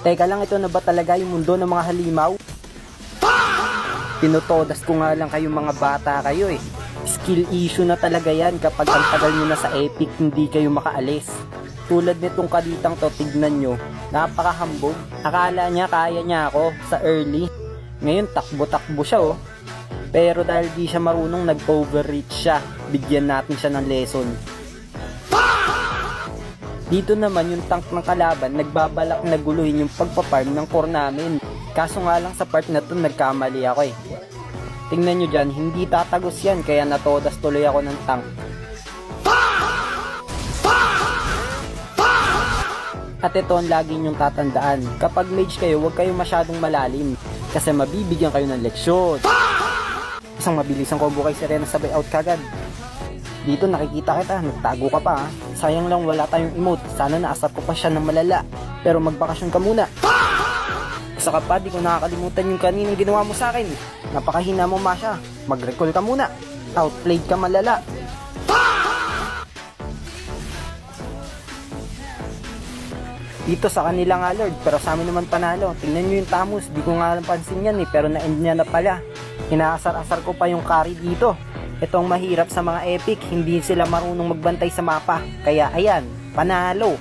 Teka lang, ito na ba talaga yung mundo ng mga halimaw? Tinutodas ko nga lang kayong mga bata kayo eh. Skill issue na talaga yan kapag ang tagal nyo na sa epic hindi kayo makaalis. Tulad nitong kalitang to, tignan nyo, napakahambog. Akala niya kaya niya ako sa early. Ngayon takbo-takbo siya oh. Pero dahil di siya marunong, nag-overreach siya. Bigyan natin siya ng lesson. Dito naman yung tank ng kalaban, nagbabalak na guluhin yung pagpaparm ng core namin. Kaso nga lang sa part na to nagkamali ako eh. Tingnan nyo dyan, hindi tatagos yan kaya natodas tuloy ako ng tank. At ito ang lagi nyong tatandaan, kapag mage kayo huwag kayong masyadong malalim kasi mabibigyan kayo ng leksyon. Isang mabilisang combo kay Serena, sabay out kagad. Dito nakikita kita, nagtago ka pa ha. Sayang lang wala tayong emote, sana naasap ko pa siya ng malala. Pero magbakasyon ka muna. Isa ka pa, di ko nakakalimutan yung kaninang ginawa mo sa akin. Napakahina mo Masha, mag-recall ka muna. Outplayed ka malala. Dito sa kanila nga Lord, pero sa amin naman panalo. Tingnan nyo yung Tamus, di ko nga pansin yan eh, pero na-end niya na pala. Inaasar-asar ko pa yung carry dito. Ito ang mahirap sa mga epic, hindi sila marunong magbantay sa mapa. Kaya ayan, panalo.